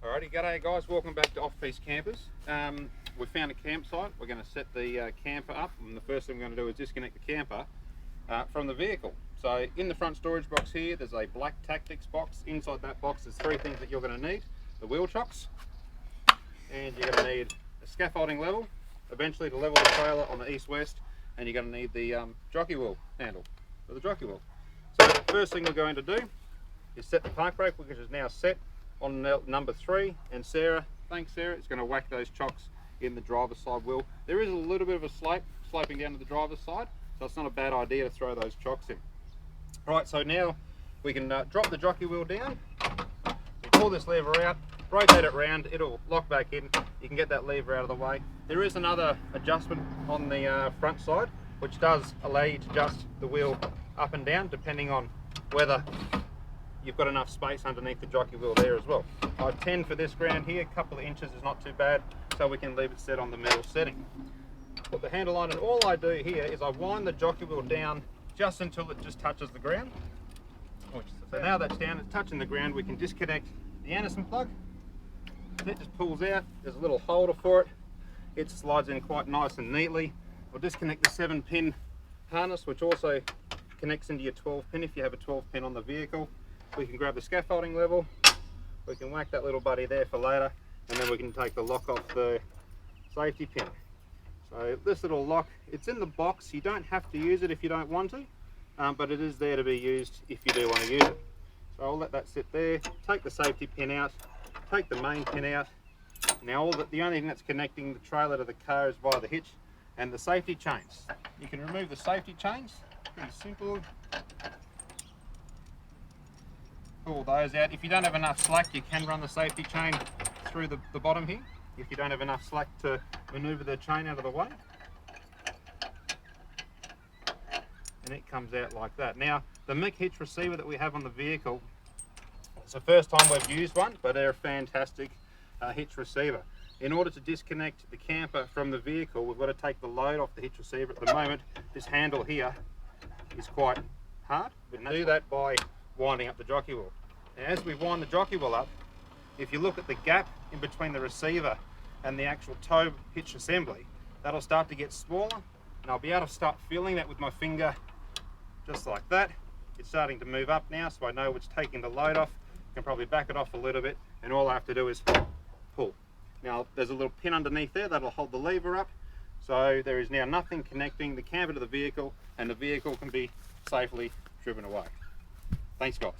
Alrighty, g'day guys, welcome back to Off-Piste Campers. We found a campsite. We're going to set the camper up, and the first thing we're going to do is disconnect the camper from the vehicle. So in the front storage box here, there's a black Tactics box. Inside that box there's three things that you're going to need: the wheel chocks, and you're going to need a scaffolding level, eventually to level the trailer on the east-west, and you're going to need the jockey wheel handle for the jockey wheel. So the first thing we're going to do is set the park brake, which is now set on number 3, and Sarah, thanks Sarah, is going to whack those chocks in the driver's side wheel. There is a little bit of a sloping down to the driver's side, so it's not a bad idea to throw those chocks in. Right, so now we can drop the jockey wheel down, we pull this lever out, rotate it round, it'll lock back in, you can get that lever out of the way. There is another adjustment on the front side, which does allow you to adjust the wheel up and down depending on whether you've got enough space underneath the jockey wheel there as well. I tend for this ground here, a couple of inches is not too bad, so we can leave it set on the metal setting. Put the handle on, and all I do here is I wind the jockey wheel down just until it just touches the ground. So now that's down, it's touching the ground, we can disconnect the Anderson plug. That just pulls out, there's a little holder for it. It slides in quite nice and neatly. We'll disconnect the 7-pin harness, which also connects into your 12-pin if you have a 12-pin on the vehicle. We can grab the scaffolding level, we can whack that little buddy there for later, and then we can take the lock off the safety pin. So this little lock, it's in the box, you don't have to use it if you don't want to, but it is there to be used if you do want to use it. So I'll let that sit there, take the safety pin out, take the main pin out. Now the only thing that's connecting the trailer to the car is via the hitch and the safety chains. You can remove the safety chains, pretty simple. Pull those out. If you don't have enough slack, you can run the safety chain through the bottom here, if you don't have enough slack to maneuver the chain out of the way. And it comes out like that. Now, the McHitch receiver that we have on the vehicle, it's the first time we've used one, but they're a fantastic hitch receiver. In order to disconnect the camper from the vehicle, we've got to take the load off the hitch receiver. At the moment, this handle here is quite hard. We can do that by winding up the jockey wheel. Now, as we wind the jockey wheel up, if you look at the gap in between the receiver and the actual tow hitch assembly, that'll start to get smaller, and I'll be able to start feeling that with my finger, just like that. It's starting to move up now, so I know it's taking the load off. I can probably back it off a little bit, and all I have to do is pull. Now there's a little pin underneath there that'll hold the lever up, so there is now nothing connecting the camper to the vehicle, and the vehicle can be safely driven away. Thanks guys.